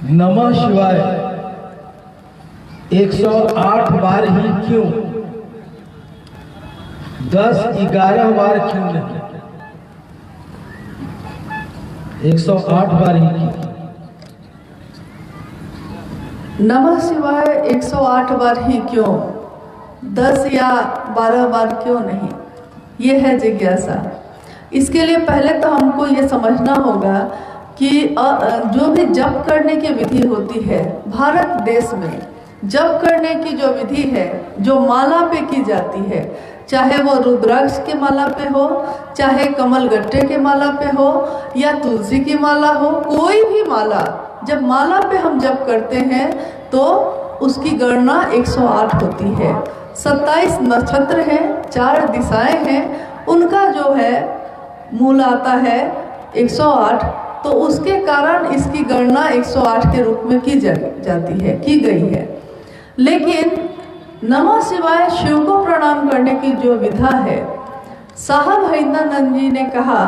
नमः शिवाय 108 बार ही क्यों, 10-11 बार क्यों नहीं? 108 बार ही क्यों? नमः शिवाय 108 बार ही क्यों, 10 या 12 बार क्यों नहीं? ये है जिज्ञासा। इसके लिए पहले तो हमको ये समझना होगा कि जो भी जप करने की विधि होती है भारत देश में, जप करने की जो विधि है, जो माला पे की जाती है, चाहे वो रुद्राक्ष के माला पे हो, चाहे कमल गट्टे के माला पे हो, या तुलसी की माला हो, कोई भी माला, जब माला पे हम जप करते हैं तो उसकी गणना 108 होती है। 27 नक्षत्र हैं, 4 दिशाएं हैं, उनका जो है मूल आता है 108, तो उसके कारण इसकी गणना 108 के रूप में की जाती है, की गई है। लेकिन नमः शिवाय शिव को प्रणाम करने की जो विधा है, साहब हरिंद्रानंद जी ने कहा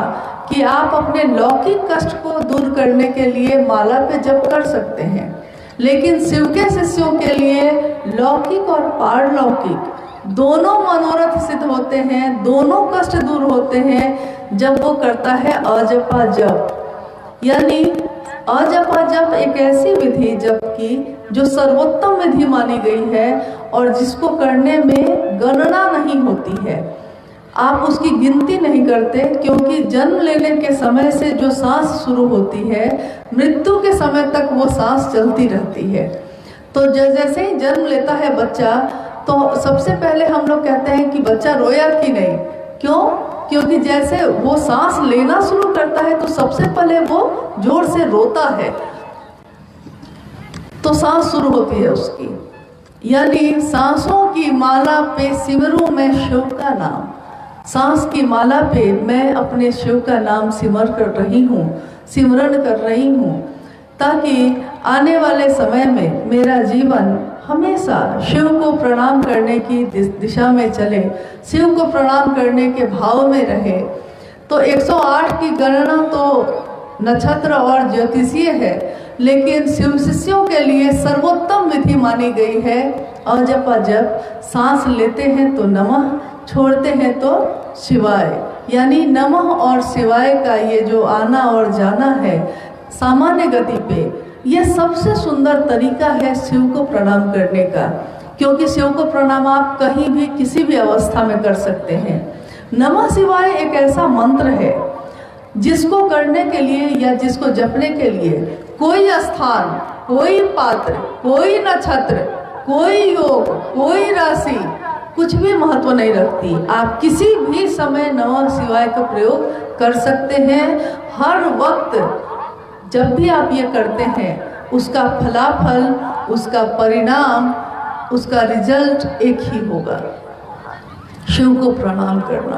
कि आप अपने लौकिक कष्ट को दूर करने के लिए माला पे जप कर सकते हैं, लेकिन शिव के शिष्यों के लिए लौकिक और पारलौकिक दोनों मनोरथ सिद्ध होते हैं, दोनों कष्ट दूर होते हैं जब वो करता है अजपा जप। यानी अजपा जप एक ऐसी विधि जप की जो सर्वोत्तम विधि मानी गई है और जिसको करने में गणना नहीं होती है, आप उसकी गिनती नहीं करते, क्योंकि जन्म लेने के समय से जो सांस शुरू होती है मृत्यु के समय तक वो सांस चलती रहती है। तो जैसे ही जन्म लेता है बच्चा, तो सबसे पहले हम लोग कहते हैं कि बच्चा रोया कि नहीं। क्यों? क्योंकि जैसे वो सांस लेना शुरू करता है तो सबसे पहले वो जोर से रोता है, तो सांस शुरू होती है उसकी। यानी सांसों की माला पे सिमरूं मैं शिव का नाम, सांस की माला पे मैं अपने शिव का नाम सिमर कर रही हूँ, सिमरन कर रही हूँ, ताकि आने वाले समय में मेरा जीवन हमेशा शिव को प्रणाम करने की दिशा में चले, शिव को प्रणाम करने के भाव में रहे। तो 108 की गणना तो नक्षत्र और ज्योतिषीय है, लेकिन शिव शिष्यों के लिए सर्वोत्तम विधि मानी गई है अजपा जप। सांस लेते हैं तो नमः, छोड़ते हैं तो शिवाय। यानी नमः और शिवाय का ये जो आना और जाना है सामान्य गति पे, ये सबसे सुंदर तरीका है शिव को प्रणाम करने का, क्योंकि शिव को प्रणाम आप कहीं भी किसी भी अवस्था में कर सकते हैं। नमः शिवाय एक ऐसा मंत्र है जिसको करने के लिए या जिसको जपने के लिए कोई स्थान, कोई पात्र, कोई नक्षत्र, कोई योग, कोई राशि कुछ भी महत्व नहीं रखती। आप किसी भी समय नमः शिवाय का प्रयोग कर सकते हैं। हर वक्त जब भी आप ये करते हैं उसका फलाफल, उसका परिणाम, उसका रिजल्ट एक ही होगा, शिव को प्रणाम करना।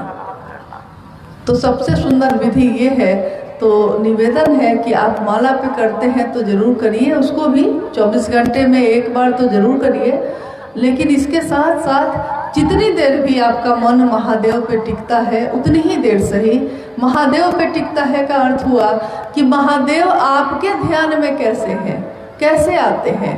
तो सबसे सुंदर विधि ये है। तो निवेदन है कि आप माला पे करते हैं तो जरूर करिए, उसको भी 24 घंटे में एक बार तो जरूर करिए। लेकिन इसके साथ साथ जितनी देर भी आपका मन महादेव पे टिकता है उतनी ही देर सही। महादेव पे टिकता है का अर्थ हुआ कि महादेव आपके ध्यान में कैसे हैं, कैसे आते हैं।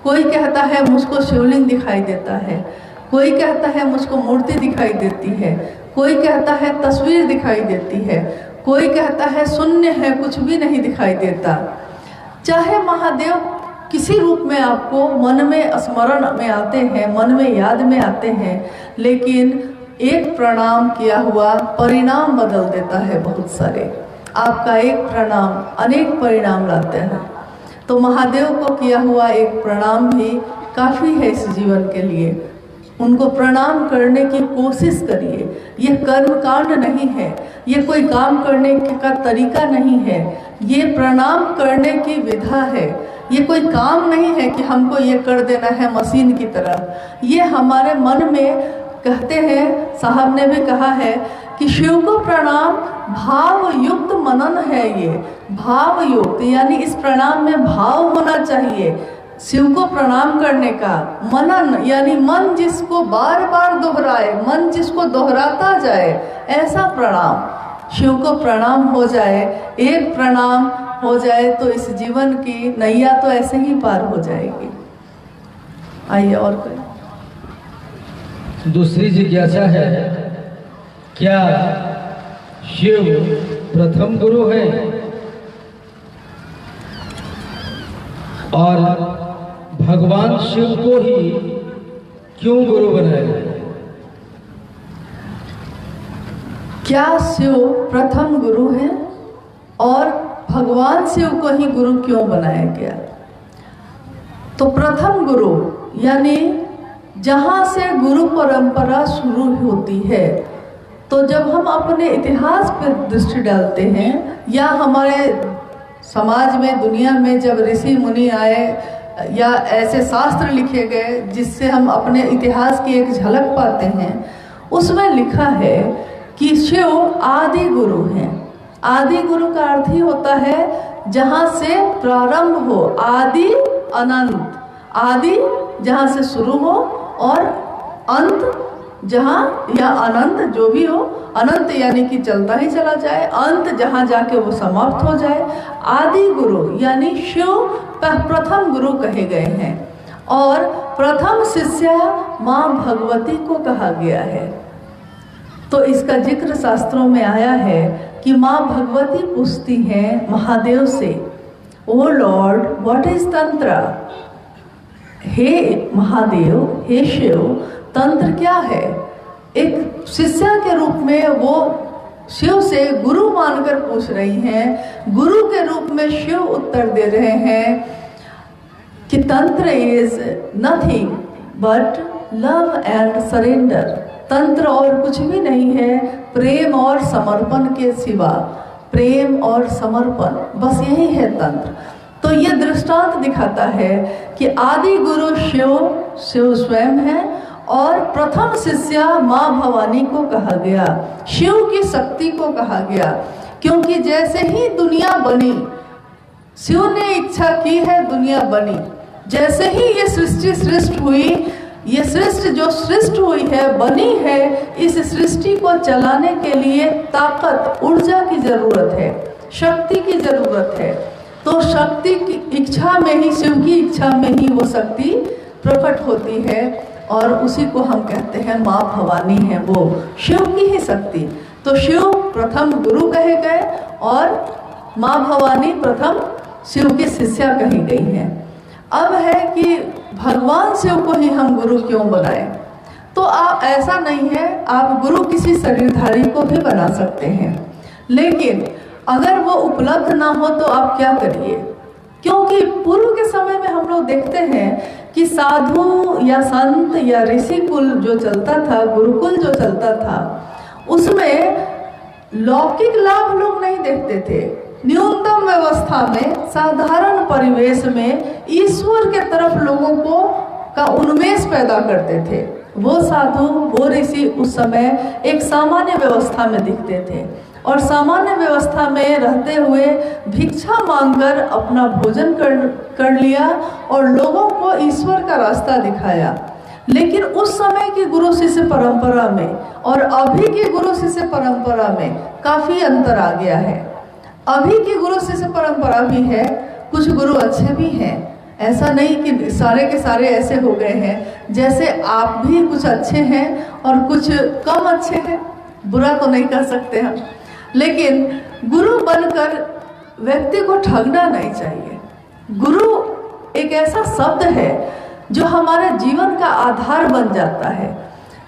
कोई कहता है मुझको शिवलिंग दिखाई देता है, कोई कहता है मुझको मूर्ति दिखाई देती है, कोई कहता है तस्वीर दिखाई देती है, कोई कहता है शून्य है, कुछ भी नहीं दिखाई देता। चाहे महादेव किसी रूप में आपको मन में स्मरण में आते हैं, मन में याद में आते हैं, लेकिन एक प्रणाम किया हुआ परिणाम बदल देता है बहुत सारे। आपका एक प्रणाम अनेक परिणाम लाते हैं। तो महादेव को किया हुआ एक प्रणाम भी काफ़ी है इस जीवन के लिए। उनको प्रणाम करने की कोशिश करिए। ये कर्म कांड नहीं है, ये कोई काम करने का तरीका नहीं है, ये प्रणाम करने की विधा है। ये कोई काम नहीं है कि हमको ये कर देना है मशीन की तरह। ये हमारे मन में, कहते हैं साहब ने भी कहा है कि शिव को प्रणाम भाव युक्त मनन है। ये भाव युक्त यानी इस प्रणाम में भाव होना चाहिए। शिव को प्रणाम करने का मनन यानी मन जिसको बार बार दोहराए, मन जिसको दोहराता जाए, ऐसा प्रणाम शिव को प्रणाम हो जाए। एक प्रणाम हो जाए तो इस जीवन की नैया तो ऐसे ही पार हो जाएगी। आइए और कोई। दूसरी जिज्ञासा है, क्या शिव प्रथम गुरु है और भगवान शिव को ही क्यों गुरु बनाया? क्या शिव प्रथम गुरु है और भगवान शिव को ही गुरु क्यों बनाया गया? तो प्रथम गुरु यानी जहाँ से गुरु परंपरा शुरू होती है, तो जब हम अपने इतिहास पर दृष्टि डालते हैं या हमारे समाज में, दुनिया में जब ऋषि मुनि आए या ऐसे शास्त्र लिखे गए जिससे हम अपने इतिहास की एक झलक पाते हैं, उसमें लिखा है कि शिव आदि गुरु हैं। आदि गुरु का अर्थ ही होता है जहाँ से प्रारंभ हो, आदि अनंत, आदि जहाँ से शुरू हो और अंत जहाँ या अनंत जो भी हो, अनंत यानी कि चलता ही चला जाए, अंत जहाँ जाके वो समाप्त हो जाए। आदि गुरु यानी शिव प्रथम गुरु कहे गए हैं और प्रथम शिष्या माँ भगवती को कहा गया है। तो इसका जिक्र शास्त्रों में आया है कि माँ भगवती पूछती हैं महादेव से, ओ लॉर्ड व्हाट इज तंत्र? हे महादेव, हे शिव, तंत्र क्या है? एक शिष्या के रूप में वो शिव से गुरु मानकर पूछ रही हैं। गुरु के रूप में शिव उत्तर दे रहे हैं कि तंत्र is nothing but love and surrender. तंत्र और कुछ भी नहीं है प्रेम और समर्पण के सिवा, प्रेम और समर्पण, बस यही है तंत्र। तो ये दृष्टांत दिखाता है कि आदि गुरु शिव स्वयं है और प्रथम शिष्या माँ भवानी को कहा गया, शिव की शक्ति को कहा गया। क्योंकि जैसे ही दुनिया बनी, शिव ने इच्छा की है दुनिया बनी, जैसे ही ये सृष्टि सृष्ट हुई, ये सृष्टि जो सृष्ट हुई है, बनी है, इस सृष्टि को चलाने के लिए ताकत, ऊर्जा की जरूरत है, शक्ति की जरूरत है। तो शक्ति की इच्छा में ही, शिव की इच्छा में ही वो शक्ति प्रकट होती है और उसी को हम कहते हैं माँ भवानी है, वो शिव की ही शक्ति। तो शिव प्रथम गुरु कहे गए और माँ भवानी प्रथम शिव की शिष्या कही गई है। अब है कि भगवान शिव को ही हम गुरु क्यों बनाएं? तो आप ऐसा नहीं है, आप गुरु किसी शरीरधारी को भी बना सकते हैं, लेकिन अगर वो उपलब्ध ना हो तो आप क्या करिए? क्योंकि पूर्व के समय में हम लोग देखते हैं कि साधु या संत या ऋषि कुल जो चलता था, गुरुकुल जो चलता था, उसमें लौकिक लाभ लोग नहीं देखते थे। न्यूनतम व्यवस्था में, साधारण परिवेश में ईश्वर के तरफ लोगों को का उन्मेष पैदा करते थे। वो साधु, वो ऋषि उस समय एक सामान्य व्यवस्था में दिखते थे और सामान्य व्यवस्था में रहते हुए भिक्षा मांगकर अपना भोजन कर लिया और लोगों को ईश्वर का रास्ता दिखाया। लेकिन उस समय की गुरु शिष्य परंपरा में और अभी की गुरु शिष्य परंपरा में काफ़ी अंतर आ गया है। अभी की गुरु शिष्य परंपरा भी है, कुछ गुरु अच्छे भी हैं, ऐसा नहीं कि सारे के सारे ऐसे हो गए हैं। जैसे आप भी कुछ अच्छे हैं और कुछ कम अच्छे हैं, बुरा तो नहीं कह सकते हम, लेकिन गुरु बनकर व्यक्ति को ठगना नहीं चाहिए। गुरु एक ऐसा शब्द है जो हमारे जीवन का आधार बन जाता है।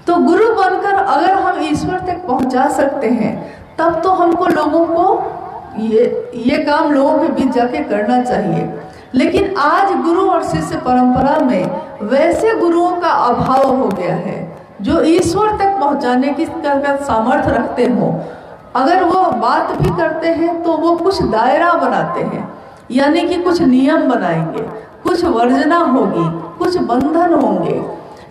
तो गुरु बनकर अगर हम ईश्वर तक पहुंचा सकते हैं, तब तो हमको लोगों को ये काम लोगों के बीच जाके करना चाहिए। लेकिन आज गुरु और शिष्य परंपरा में वैसे गुरुओं का अभाव हो गया है जो ईश्वर तक पहुंचाने की सामर्थ्य रखते हो। अगर वो बात भी करते हैं तो वो कुछ दायरा बनाते हैं, यानी कि कुछ नियम बनाएंगे, कुछ वर्जना होगी, कुछ बंधन होंगे।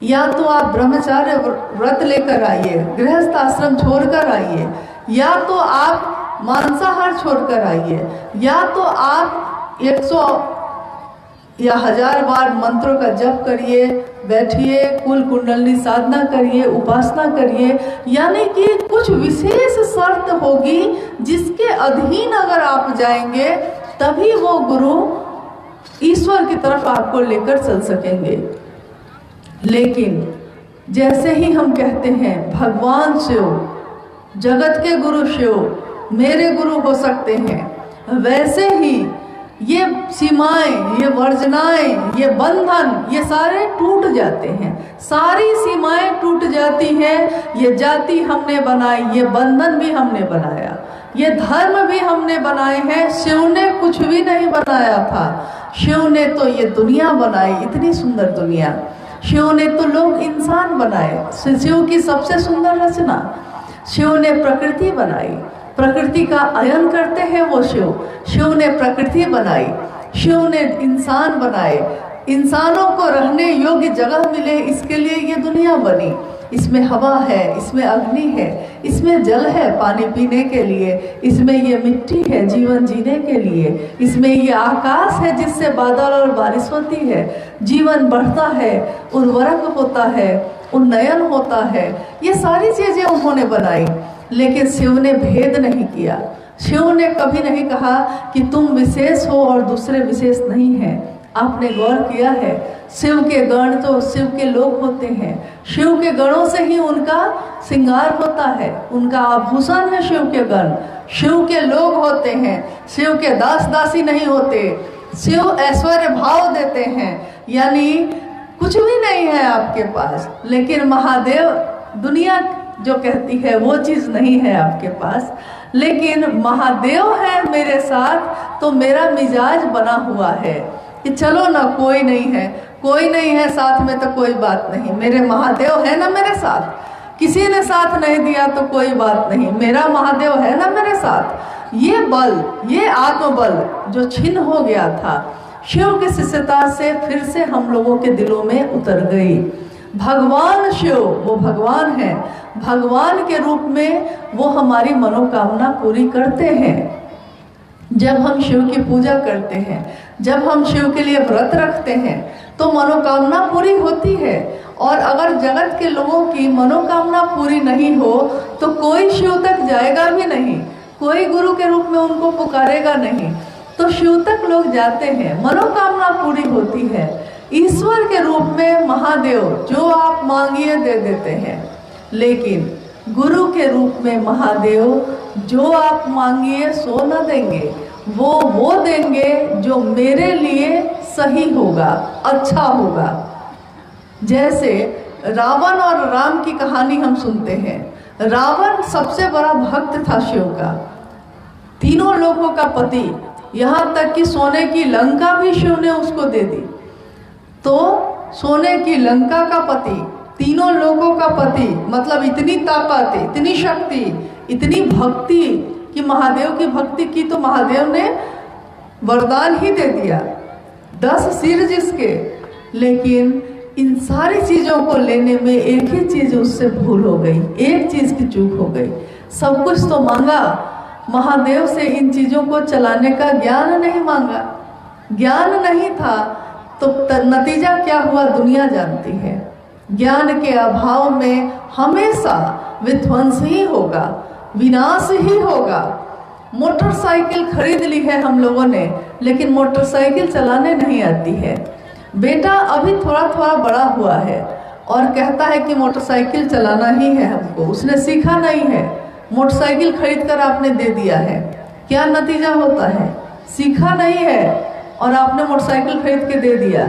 या तो आप ब्रह्मचार्य व्रत लेकर आइए, गृहस्थ आश्रम छोड़कर आइए, या तो आप मांसाहार छोड़कर आइए, या तो आप 100 या 1000 बार मंत्रों का जप करिए, बैठिए, कुल कुंडलनी साधना करिए, उपासना करिए। यानी कि कुछ विशेष शर्त होगी जिसके अधीन अगर आप जाएंगे तभी वो गुरु ईश्वर की तरफ आपको लेकर चल सकेंगे। लेकिन जैसे ही हम कहते हैं भगवान शिव, जगत के गुरु शिव मेरे गुरु हो सकते हैं, वैसे ही ये सीमाएं, ये वर्जनाएं, ये बंधन, ये सारे टूट जाते हैं। सारी सीमाएं टूट जाती हैं। ये जाति हमने बनाई, ये बंधन भी हमने बनाया, ये धर्म भी हमने बनाए हैं। शिव ने कुछ भी नहीं बनाया था। शिव ने तो ये दुनिया बनाई, इतनी सुंदर दुनिया। शिव ने तो लोग इंसान बनाए। शिव की सबसे सुंदर रचना, शिव ने प्रकृति बनाई। प्रकृति का अयन करते हैं वो शिव। शिव ने प्रकृति बनाई, शिव ने इंसान बनाए। इंसानों को रहने योग्य जगह मिले, इसके लिए ये दुनिया बनी। इसमें हवा है, इसमें अग्नि है, इसमें जल है पानी पीने के लिए, इसमें ये मिट्टी है जीवन जीने के लिए, इसमें ये आकाश है जिससे बादल और बारिश होती है, जीवन बढ़ता है, उर्वरक होता है, उन्नयन होता है। ये सारी चीजें उन्होंने बनाई। लेकिन शिव ने भेद नहीं किया। शिव ने कभी नहीं कहा कि तुम विशेष हो और दूसरे विशेष नहीं हैं। आपने गौर किया है, शिव के गण तो शिव के लोग होते हैं। शिव के गणों से ही उनका श्रृंगार होता है, उनका आभूषण है शिव के गण। शिव के लोग होते हैं, शिव के दास दासी नहीं होते। शिव ऐश्वर्य भाव देते हैं, यानी कुछ भी नहीं है आपके पास, लेकिन महादेव, दुनिया जो कहती है वो चीज नहीं है आपके पास, लेकिन महादेव है मेरे साथ तो मेरा मिजाज बना हुआ है कि चलो ना, कोई नहीं है, कोई नहीं है साथ में तो कोई बात नहीं, मेरे महादेव है ना मेरे साथ। किसी ने साथ नहीं दिया तो कोई बात नहीं, मेरा महादेव है ना मेरे साथ। ये बल, ये आत्मबल जो छिन्न हो गया था, शिव की शिष्यता से फिर से हम लोगों के दिलों में उतर गई। भगवान शिव वो भगवान है, भगवान के रूप में वो हमारी मनोकामना पूरी करते हैं। जब हम शिव की पूजा करते हैं, जब हम शिव के लिए व्रत रखते हैं तो मनोकामना पूरी होती है। और अगर जगत के लोगों की मनोकामना पूरी नहीं हो तो कोई शिव तक जाएगा भी नहीं, कोई गुरु के रूप में उनको पुकारेगा नहीं, तो शिव तक लोग जाते हैं, मनोकामना पूरी होती है। ईश्वर के रूप में महादेव जो आप मांगिए दे देते हैं, लेकिन गुरु के रूप में महादेव जो आप मांगिए सो न देंगे, वो देंगे जो मेरे लिए सही होगा, अच्छा होगा। जैसे रावण और राम की कहानी हम सुनते हैं। रावण सबसे बड़ा भक्त था शिव का, तीनों लोगों का पति, यहाँ तक कि सोने की लंका भी शिव ने उसको दे दी। तो सोने की लंका का पति, तीनों लोगों का पति, मतलब इतनी ताकत, इतनी शक्ति, इतनी भक्ति कि महादेव की भक्ति की तो महादेव ने वरदान ही दे दिया, 10 सिर जिसके। लेकिन इन सारी चीजों को लेने में एक ही चीज उससे भूल हो गई, एक चीज की चूक हो गई। सब कुछ तो मांगा महादेव से, इन चीजों को चलाने का ज्ञान नहीं मांगा। ज्ञान नहीं था तो नतीजा क्या हुआ दुनिया जानती है। ज्ञान के अभाव में हमेशा विध्वंस ही होगा, विनाश ही होगा। मोटरसाइकिल खरीद ली है हम लोगों ने, लेकिन मोटरसाइकिल चलाने नहीं आती है। बेटा अभी थोड़ा थोड़ा बड़ा हुआ है और कहता है कि मोटरसाइकिल चलाना ही है हमको, उसने सीखा नहीं है, मोटरसाइकिल खरीद कर आपने दे दिया है। क्या नतीजा होता है? सीखा नहीं है और आपने मोटरसाइकिल खरीद के दे दिया,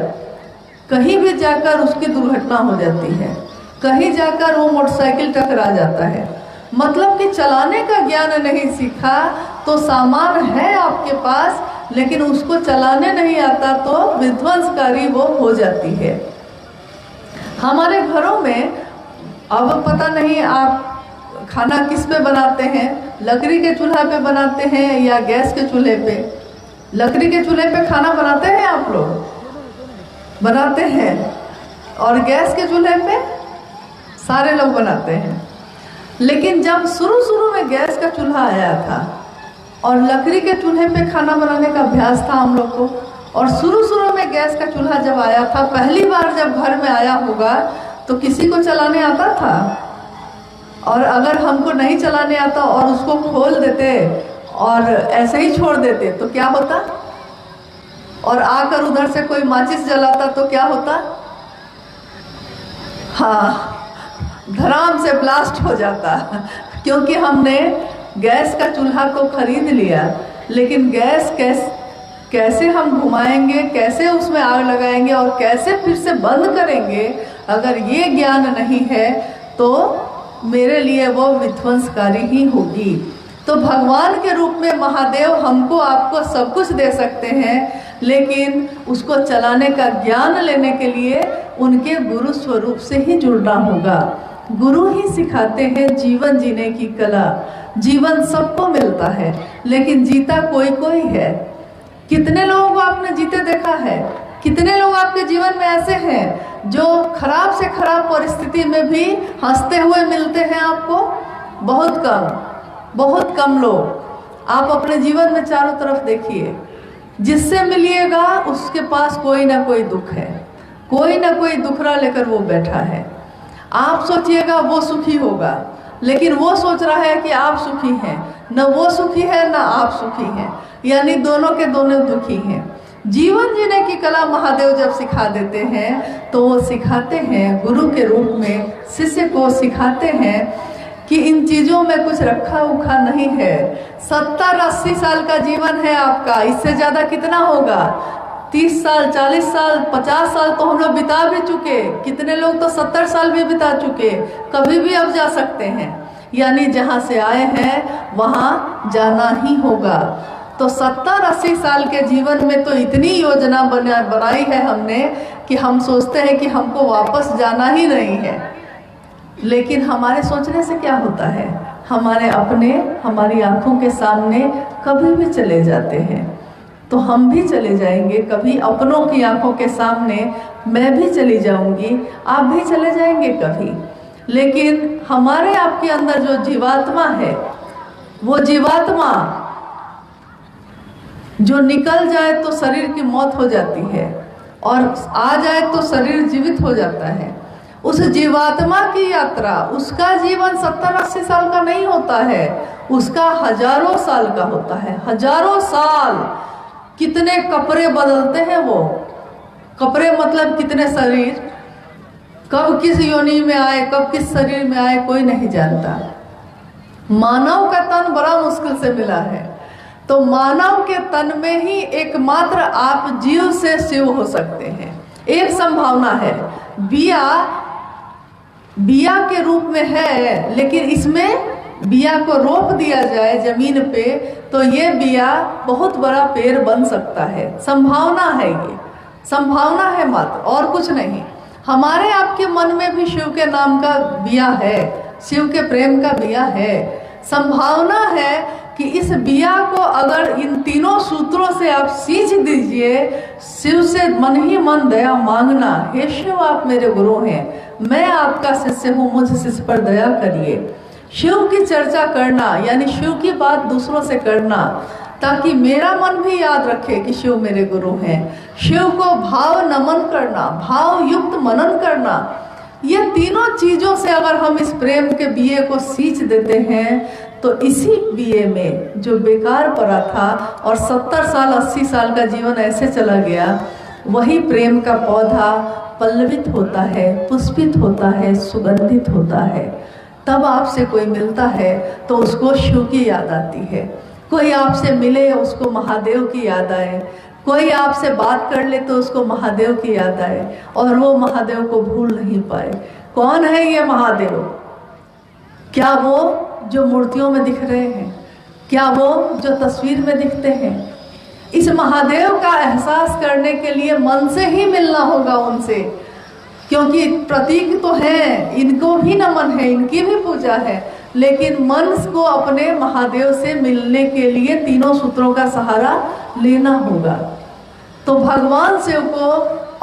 कहीं भी जाकर उसकी दुर्घटना हो जाती है, कहीं जाकर वो मोटरसाइकिल टकरा जाता है। मतलब कि चलाने का ज्ञान नहीं सीखा तो सामान है आपके पास, लेकिन उसको चलाने नहीं आता तो विध्वंसकारी वो हो जाती है। हमारे घरों में अब पता नहीं आप खाना किस पे बनाते हैं, लकड़ी के चूल्हा पे बनाते हैं या गैस के चूल्हे पे? लकड़ी के चूल्हे पे खाना बनाते हैं आप लोग? बनाते हैं। और गैस के चूल्हे पे सारे लोग बनाते हैं। लेकिन जब शुरू में गैस का चूल्हा आया था और लकड़ी के चूल्हे पे खाना बनाने का अभ्यास था हम लोग को, और शुरू में गैस का चूल्हा जब आया था, पहली बार जब घर में आया होगा तो किसी को चलाने आता था? और अगर हमको नहीं चलाने आता और उसको खोल देते और ऐसे ही छोड़ देते तो क्या होता, और आकर उधर से कोई माचिस जलाता तो क्या होता, हाँ, धड़ाम से ब्लास्ट हो जाता। क्योंकि हमने गैस का चूल्हा को खरीद लिया, लेकिन गैस कैसे हम घुमाएंगे, कैसे उसमें आग लगाएंगे और कैसे फिर से बंद करेंगे, अगर ये ज्ञान नहीं है तो मेरे लिए वो विध्वंसकारी ही होगी। तो भगवान के रूप में महादेव हमको आपको सब कुछ दे सकते हैं, लेकिन उसको चलाने का ज्ञान लेने के लिए उनके गुरु स्वरूप से ही जुड़ना होगा। गुरु ही सिखाते हैं जीवन जीने की कला। जीवन सबको मिलता है, लेकिन जीता कोई कोई है। कितने लोगों को आपने जीते देखा है? कितने लोग आपके जीवन में ऐसे हैं जो खराब से खराब परिस्थिति में भी हंसते हुए मिलते हैं आपको? बहुत कम लोग। आप अपने जीवन में चारों तरफ देखिए, जिससे मिलिएगा उसके पास कोई ना कोई दुख है, कोई ना कोई दुखड़ा लेकर वो बैठा है। आप सोचिएगा वो सुखी होगा, लेकिन वो सोच रहा है कि आप सुखी हैं। न वो सुखी है न आप सुखी हैं, यानी दोनों के दोनों दुखी हैं। जीवन जीने की कला महादेव जब सिखा देते हैं तो वो सिखाते हैं गुरु के रूप में, शिष्य को सिखाते हैं कि इन चीज़ों में कुछ रखा उखा नहीं है। 70-80 साल का जीवन है आपका, इससे ज़्यादा कितना होगा? 30 साल, 40 साल, 50 साल तो हम लोग बिता भी चुके। कितने लोग तो 70 साल भी बिता चुके। कभी भी अब जा सकते हैं, यानी जहाँ से आए हैं वहाँ जाना ही होगा। तो 70-80 साल के जीवन में तो इतनी योजना बनाई है हमने कि हम सोचते हैं कि हमको वापस जाना ही नहीं है। लेकिन हमारे सोचने से क्या होता है? हमारे अपने हमारी आंखों के सामने कभी भी चले जाते हैं। तो हम भी चले जाएंगे कभी, अपनों की आंखों के सामने मैं भी चली जाऊंगी, आप भी चले जाएंगे कभी। लेकिन हमारे आपके अंदर जो जीवात्मा है, वो जीवात्मा जो निकल जाए तो शरीर की मौत हो जाती है, और आ जाए तो शरीर जीवित हो जाता है। उस जीवात्मा की यात्रा, उसका जीवन 70-80 साल का नहीं होता है, उसका हजारों साल का होता है। हजारों साल। कितने कपड़े बदलते हैं वो। कपड़े मतलब कितने शरीर, कब किस योनि में आए, कब किस शरीर में आए, कोई नहीं जानता। मानव का तन बड़ा मुश्किल से मिला है, तो मानव के तन में ही एकमात्र आप जीव से शिव हो सकते हैं। एक संभावना है, बिया के रूप में है, लेकिन इसमें बिया को रोप दिया जाए जमीन पे तो ये बिया बहुत बड़ा पेड़ बन सकता है। संभावना है, ये संभावना है मात्र, और कुछ नहीं। हमारे आपके मन में भी शिव के नाम का बिया है, शिव के प्रेम का बिया है। संभावना है कि इस बिया को अगर इन तीनों सूत्रों से आप सींच दीजिए, शिव से मन ही मन दया मांगना, हे शिव आप मेरे गुरु हैं, मैं आपका शिष्य हूँ, मुझ शिष्य पर दया करिए। शिव की चर्चा करना, यानी शिव की बात दूसरों से करना, ताकि मेरा मन भी याद रखे कि शिव मेरे गुरु हैं। शिव को भाव नमन करना, भाव युक्त मनन करना, ये तीनों चीजों से अगर हम इस प्रेम के बीए को सींच देते हैं तो इसी बीए में जो बेकार पड़ा था और 70 साल 80 साल का जीवन ऐसे चला गया, वही प्रेम का पौधा पल्लवित होता है, पुष्पित होता है, सुगंधित होता है। तब आपसे कोई मिलता है तो उसको शिव की याद आती है। कोई आपसे मिले उसको महादेव की याद आए, कोई आपसे बात कर ले तो उसको महादेव की याद आए, और वो महादेव को भूल नहीं पाए। कौन है ये महादेव? क्या वो जो मूर्तियों में दिख रहे हैं? क्या वो जो तस्वीर में दिखते हैं? इस महादेव का एहसास करने के लिए मन से ही मिलना होगा उनसे, क्योंकि प्रतीक तो है, इनको भी नमन है, इनकी भी पूजा है, लेकिन मन को अपने महादेव से मिलने के लिए तीनों सूत्रों का सहारा लेना होगा। तो भगवान शिव को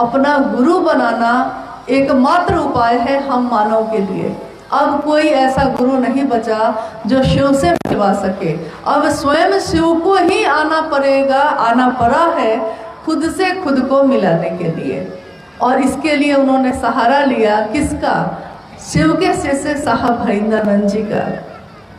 अपना गुरु बनाना एकमात्र उपाय है हम मानव के लिए। अब कोई ऐसा गुरु नहीं बचा जो शिव से मिलवा सके। अब स्वयं शिव को ही आना पड़ेगा, आना पड़ा है खुद से खुद को मिलाने के लिए। और इसके लिए उन्होंने सहारा लिया किसका? शिव के शिष्य साहब हरिंद्रानंद जी का।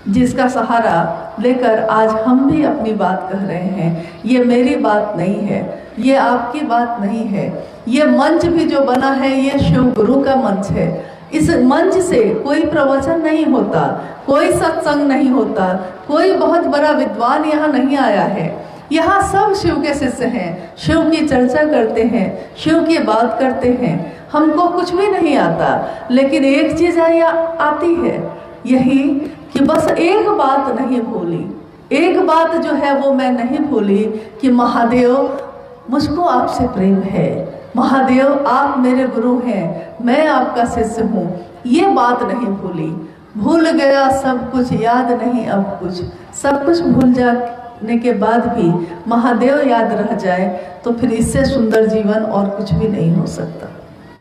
जिसका सहारा लेकर आज हम भी अपनी बात कह रहे हैं। ये मेरी बात नहीं है, ये आपकी बात नहीं है। ये मंच भी जो बना है ये शिव गुरु का मंच है। इस मंच से कोई प्रवचन नहीं होता, कोई सत्संग नहीं होता, कोई बहुत बड़ा विद्वान यहाँ नहीं आया है। यहाँ सब शिव के शिष्य हैं, शिव की चर्चा करते हैं, शिव की बात करते हैं। हमको कुछ भी नहीं आता, लेकिन एक चीज़ आती है, यही कि बस एक बात नहीं भूली। एक बात जो है वो मैं नहीं भूली कि महादेव मुझको आपसे प्रेम है, महादेव आप मेरे गुरु हैं, मैं आपका शिष्य हूँ। ये बात नहीं भूली। भूल गया सब कुछ, याद नहीं अब कुछ। सब कुछ भूल जाने के बाद भी महादेव याद रह जाए तो फिर इससे सुंदर जीवन और कुछ भी नहीं हो सकता।